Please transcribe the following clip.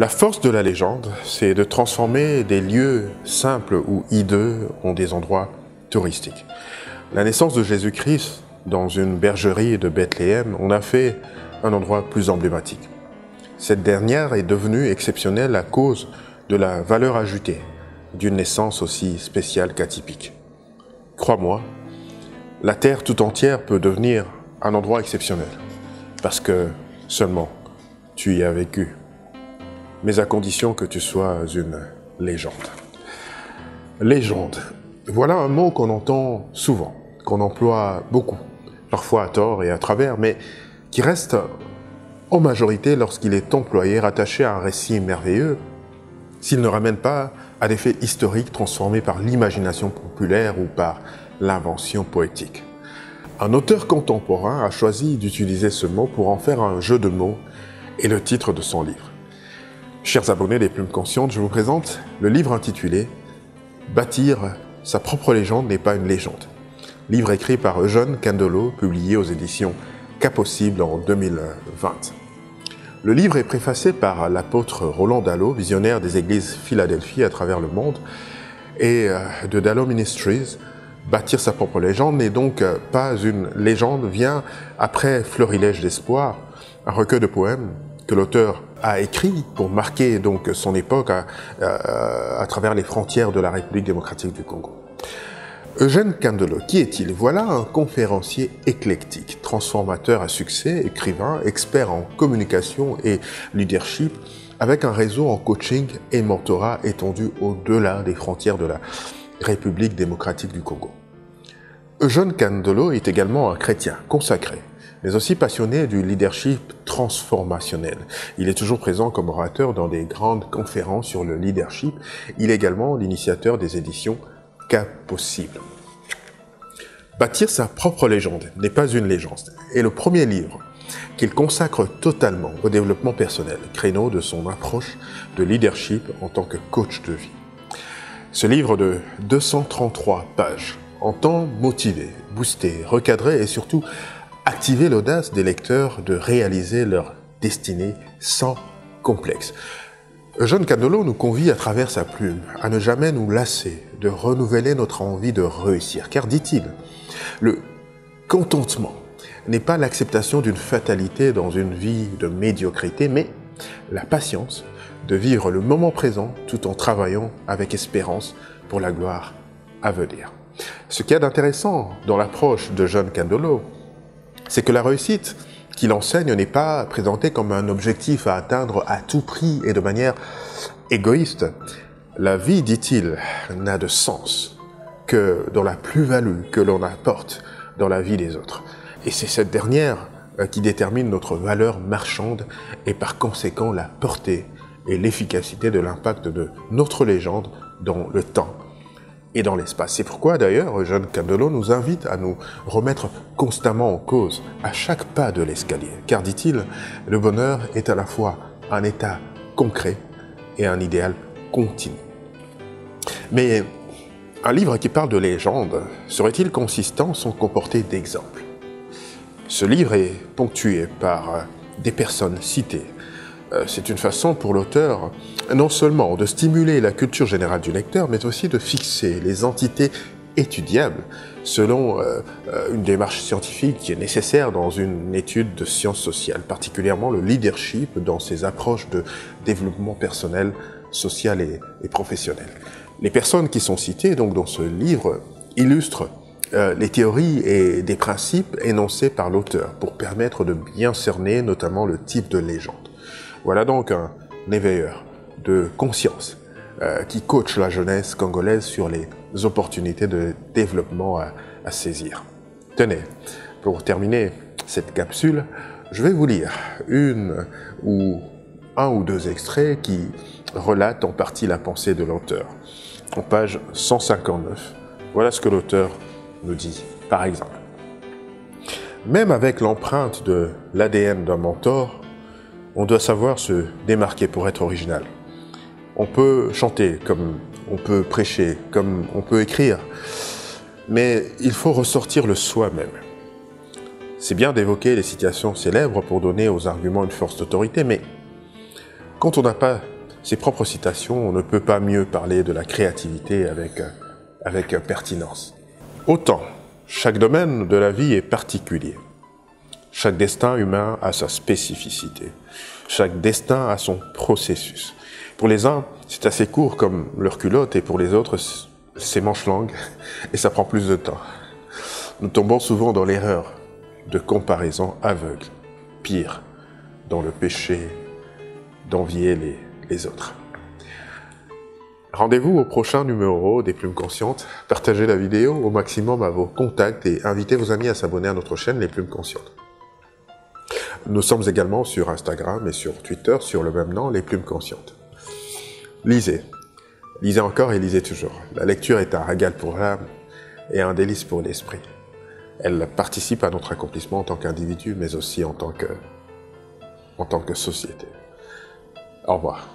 La force de la légende, c'est de transformer des lieux simples ou hideux en des endroits touristiques. La naissance de Jésus-Christ dans une bergerie de Bethléem en a fait un endroit plus emblématique. Cette dernière est devenue exceptionnelle à cause de la valeur ajoutée d'une naissance aussi spéciale qu'atypique. Crois-moi, la terre tout entière peut devenir un endroit exceptionnel, parce que seulement tu y as vécu, mais à condition que tu sois une légende. Légende, voilà un mot qu'on entend souvent, qu'on emploie beaucoup, parfois à tort et à travers, mais qui reste en majorité lorsqu'il est employé rattaché à un récit merveilleux, s'il ne ramène pas à des faits historiques transformés par l'imagination populaire ou par l'invention poétique. Un auteur contemporain a choisi d'utiliser ce mot pour en faire un jeu de mots et le titre de son livre. Chers abonnés des Plumes Conscientes, je vous présente le livre intitulé « Bâtir sa propre légende n'est pas une légende ». Livre écrit par Eugène Candelo, publié aux éditions Capossible en 2020. Le livre est préfacé par l'apôtre Roland Dallot, visionnaire des églises Philadelphie à travers le monde, et de Dallot Ministries. Bâtir sa propre légende n'est donc pas une légende, vient après Florilège d'espoir, un recueil de poèmes que l'auteur a écrit pour marquer donc son époque à travers les frontières de la République démocratique du Congo. Eugène Candelo, qui est-il? Voilà un conférencier éclectique, transformateur à succès, écrivain, expert en communication et leadership, avec un réseau en coaching et mentorat étendu au-delà des frontières de la République démocratique du Congo. Eugène Candelo est également un chrétien consacré, mais aussi passionné du leadership transformationnel. Il est toujours présent comme orateur dans des grandes conférences sur le leadership. Il est également l'initiateur des éditions Cas possible. Bâtir sa propre légende n'est pas une légende, et le premier livre qu'il consacre totalement au développement personnel, créneau de son approche de leadership en tant que coach de vie. Ce livre de 233 pages entend motiver, booster, recadrer et surtout activer l'audace des lecteurs de réaliser leur destinée sans complexe. Eugène Candelo nous convie à travers sa plume à ne jamais nous lasser de renouveler notre envie de réussir. Car, dit-il, le contentement n'est pas l'acceptation d'une fatalité dans une vie de médiocrité, mais la patience de vivre le moment présent tout en travaillant avec espérance pour la gloire à venir. Ce qu'il y a d'intéressant dans l'approche de Eugène Candelo, c'est que la réussite qu'il enseigne n'est pas présentée comme un objectif à atteindre à tout prix et de manière égoïste. La vie, dit-il, n'a de sens que dans la plus-value que l'on apporte dans la vie des autres. Et c'est cette dernière qui détermine notre valeur marchande et par conséquent la portée et l'efficacité de l'impact de notre légende dans le temps et dans l'espace. C'est pourquoi d'ailleurs Eugène Candelo nous invite à nous remettre constamment en cause à chaque pas de l'escalier. Car, dit-il, le bonheur est à la fois un état concret et un idéal continu. Mais un livre qui parle de légende serait-il consistant sans comporter d'exemples? Ce livre est ponctué par des personnes citées. C'est une façon pour l'auteur non seulement de stimuler la culture générale du lecteur, mais aussi de fixer les entités étudiables selon une démarche scientifique qui est nécessaire dans une étude de sciences sociales, particulièrement le leadership dans ses approches de développement personnel, social et professionnel. Les personnes qui sont citées donc dans ce livre illustrent les théories et des principes énoncés par l'auteur pour permettre de bien cerner notamment le type de légende. Voilà donc un éveilleur de conscience qui coach la jeunesse congolaise sur les opportunités de développement à saisir. Tenez, pour terminer cette capsule, je vais vous lire un ou deux extraits qui relatent en partie la pensée de l'auteur. En page 159, voilà ce que l'auteur nous dit, par exemple. Même avec l'empreinte de l'ADN d'un mentor, on doit savoir se démarquer pour être original. On peut chanter comme on peut prêcher, comme on peut écrire, mais il faut ressortir le soi-même. C'est bien d'évoquer les citations célèbres pour donner aux arguments une force d'autorité, mais Quand on n'a pas ses propres citations, on ne peut pas mieux parler de la créativité avec pertinence. Autant, chaque domaine de la vie est particulier. Chaque destin humain a sa spécificité. Chaque destin a son processus. Pour les uns, c'est assez court comme leur culotte, et pour les autres, c'est manche-langue, et ça prend plus de temps. Nous tombons souvent dans l'erreur de comparaison aveugle. Pire, dans le péché d'envier les autres. Rendez-vous au prochain numéro des Plumes Conscientes. Partagez la vidéo au maximum à vos contacts et invitez vos amis à s'abonner à notre chaîne Les Plumes Conscientes. Nous sommes également sur Instagram et sur Twitter sur le même nom, Les Plumes Conscientes. Lisez. Lisez encore et lisez toujours. La lecture est un régal pour l'âme et un délice pour l'esprit. Elle participe à notre accomplissement en tant qu'individu, mais aussi en tant que société. Au revoir.